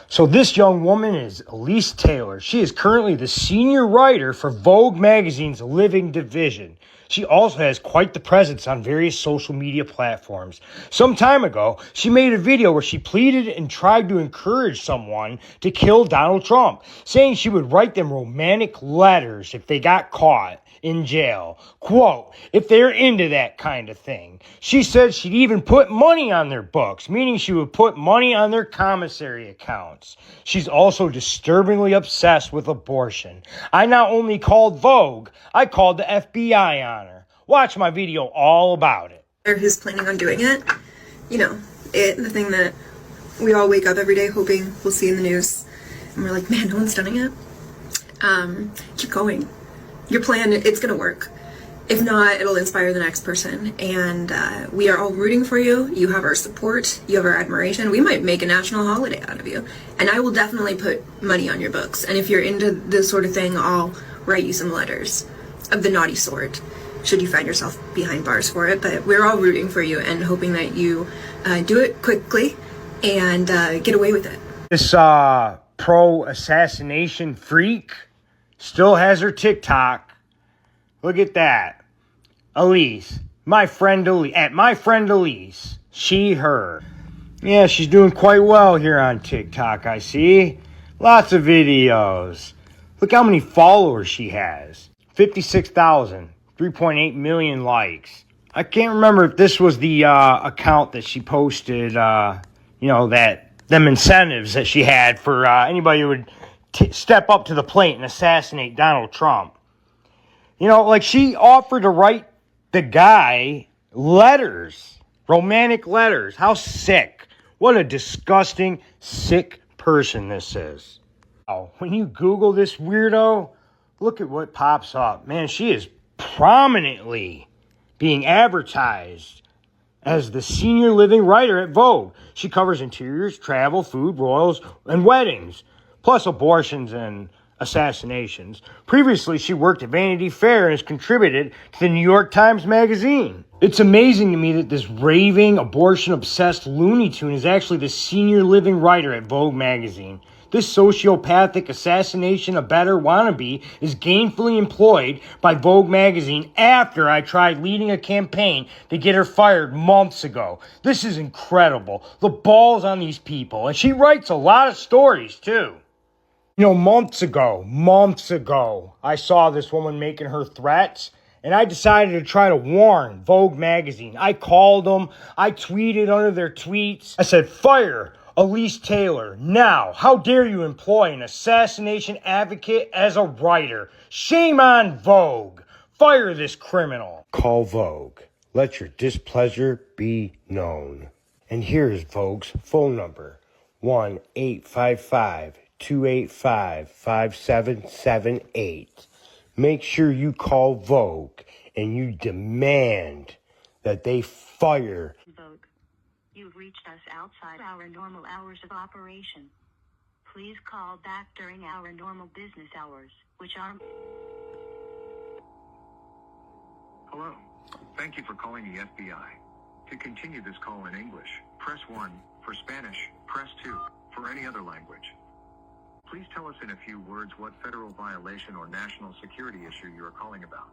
So this young woman is Elise Taylor. She is currently the senior writer for Vogue magazine's Living division. She also has quite the presence on various social media platforms. Some time ago, she made a video where she pleaded and tried to encourage someone to kill Donald Trump, saying she would write them romantic letters if they got caught in jail. Quote, if they're into that kind of thing. She said she'd even put money on their books, meaning she would put money on their commissary accounts. She's also disturbingly obsessed with abortion. I not only called Vogue, I called the FBI on her. Watch my video all about it. Who's planning on doing it? You know, the thing that we all wake up every day hoping we'll see in the news. And we're like, man, no one's done it yet. Keep going. Your plan, it's gonna work. If not, it'll inspire the next person. And we are all rooting for you. You have our support. You have our admiration. We might make a national holiday out of you. And I will definitely put money on your books. And if you're into this sort of thing, I'll write you some letters of the naughty sort, should you find yourself behind bars for it. But we're all rooting for you and hoping that you do it quickly and get away with it. This pro-assassination freak still has her TikTok. Look at that. Elise. My friend Elise. She, her. Yeah, she's doing quite well here on TikTok, I see. Lots of videos. Look how many followers she has. 56,000. 3.8 million likes. I can't remember if this was the account that she posted, that them incentives that she had for anybody who would step up to the plate and assassinate Donald Trump. You know, like she offered to write the guy letters, romantic letters. How sick. What a disgusting, sick person this is. When you Google this weirdo, look at what pops up. Man, she is prominently being advertised as the senior living writer at Vogue. She covers interiors, travel, food, royals, and weddings, plus abortions and assassinations. Previously, she worked at Vanity Fair and has contributed to the New York Times Magazine. It's amazing to me that this raving, abortion-obsessed Looney Tune is actually the senior living writer at Vogue magazine. This sociopathic assassination abettor wannabe is gainfully employed by Vogue magazine after I tried leading a campaign to get her fired months ago. This is incredible. The balls on these people. And she writes a lot of stories, too. You know, months ago, I saw this woman making her threats, and I decided to try to warn Vogue magazine. I called them. I tweeted under their tweets. I said, fire Elise Taylor now. How dare you employ an assassination advocate as a writer? Shame on Vogue. Fire this criminal. Call Vogue. Let your displeasure be known. And here's Vogue's phone number. 1-855-285-5778. Make sure you call Vogue and you demand that they fire. Vogue, you've reached us outside our normal hours of operation. Please call back during our normal business hours, which are... Hello. Thank you for calling the FBI. To continue this call in English, press 1. For Spanish, press 2. For any other language. Please tell us in a few words what federal violation or national security issue you are calling about.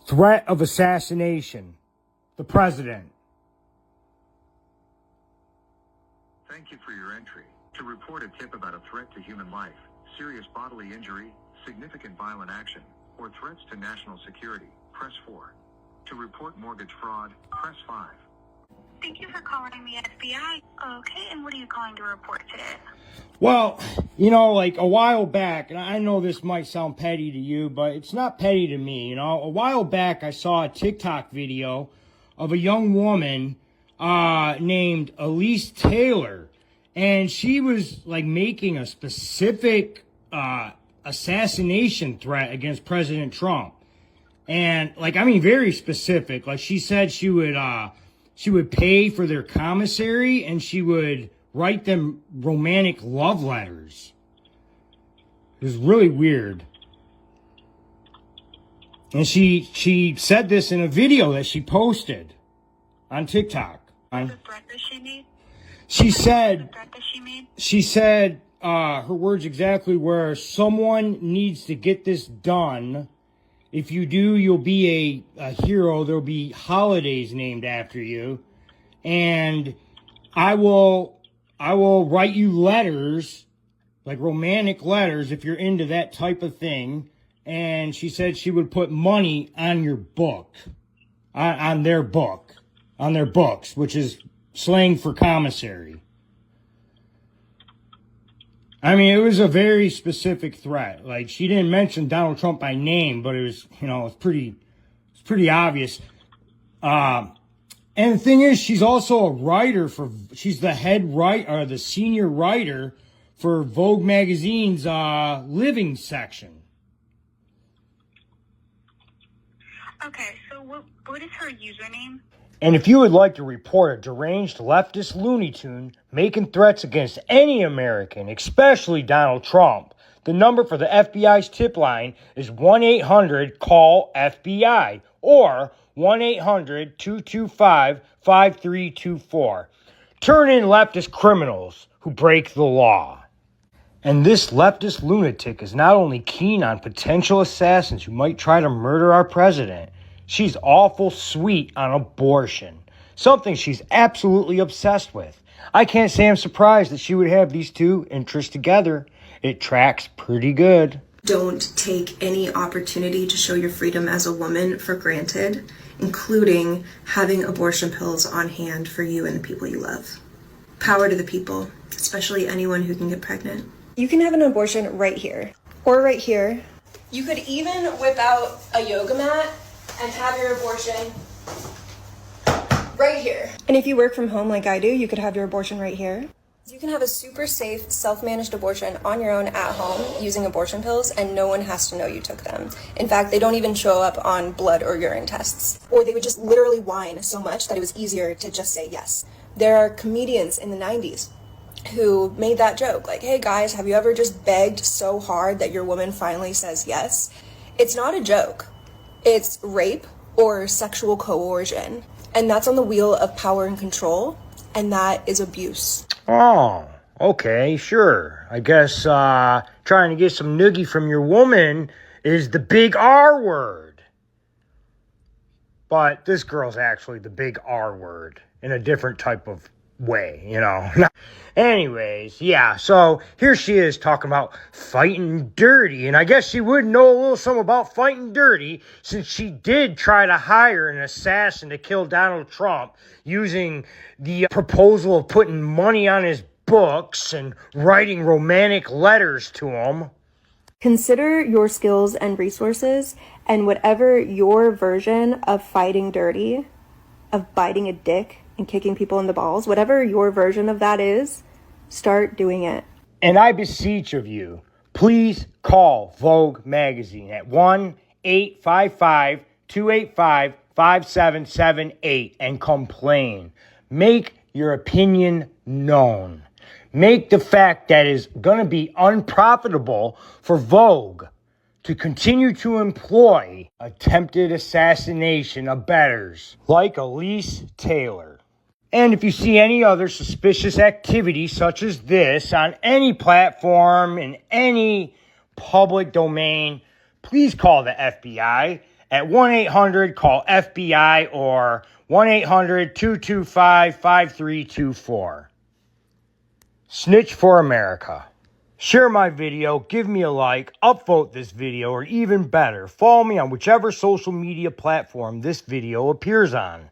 Threat of assassination. The president. Thank you for your entry. To report a tip about a threat to human life, serious bodily injury, significant violent action, or threats to national security, press 4. To report mortgage fraud, press 5. Thank you for calling the FBI. Okay, and what are you calling to report today? Well, you know, like a while back, and I know this might sound petty to you, but it's not petty to me, you know. A while back, I saw a TikTok video of a young woman named Elise Taylor, and she was, like, making a specific assassination threat against President Trump. And, like, I mean, very specific. Like, she said she would pay for their commissary, and she would write them romantic love letters. It was really weird. And she said this in a video that she posted on TikTok. The threat that she made? She said, threat that she made? her words exactly were, someone needs to get this done. If you do, you'll be a hero. There'll be holidays named after you. And I will write you letters, like romantic letters, if you're into that type of thing. And she said she would put money on your book, on their books, which is slang for commissary. I mean, it was a very specific threat. Like, she didn't mention Donald Trump by name, but it was, it's pretty obvious. And the thing is, she's also a writer she's the the senior writer for Vogue magazine's living section. Okay, so what is her username? And if you would like to report a deranged leftist Looney Tune making threats against any American, especially Donald Trump, the number for the FBI's tip line is 1-800-CALL-FBI or 1-800-225-5324. Turn in leftist criminals who break the law. And this leftist lunatic is not only keen on potential assassins who might try to murder our president, she's awful sweet on abortion, something she's absolutely obsessed with. I can't say I'm surprised that she would have these two interests together. It tracks pretty good. Don't take any opportunity to show your freedom as a woman for granted, including having abortion pills on hand for you and the people you love. Power to the people, especially anyone who can get pregnant. You can have an abortion right here, or right here. You could even whip out a yoga mat and have your abortion right here. And if you work from home like I do, you could have your abortion right here. You can have a super safe, self-managed abortion on your own at home using abortion pills, and no one has to know you took them. In fact, they don't even show up on blood or urine tests. Or they would just literally whine so much that it was easier to just say yes. There are comedians in the 90s who made that joke, like, hey guys, have you ever just begged so hard that your woman finally says yes? It's not a joke. It's rape or sexual coercion. And that's on the wheel of power and control, and that is abuse. Oh, okay, sure. I guess trying to get some noogie from your woman is the big R word. But this girl's actually the big R word in a different type of way, Anyways, yeah, so here she is talking about fighting dirty, and I guess she would know a little something about fighting dirty since she did try to hire an assassin to kill Donald Trump using the proposal of putting money on his books and writing romantic letters to him. Consider your skills and resources, and whatever your version of fighting dirty, of biting a dick and kicking people in the balls, whatever your version of that is, start doing it. And I beseech of you, please call Vogue magazine at 1-855-285-5778 and complain. Make your opinion known. Make the fact that it's going to be unprofitable for Vogue to continue to employ attempted assassination abettors like Elise Taylor. And if you see any other suspicious activity such as this on any platform in any public domain, please call the FBI at 1-800-CALL-FBI or 1-800-225-5324. Snitch for America. Share my video, give me a like, upvote this video, or even better, follow me on whichever social media platform this video appears on.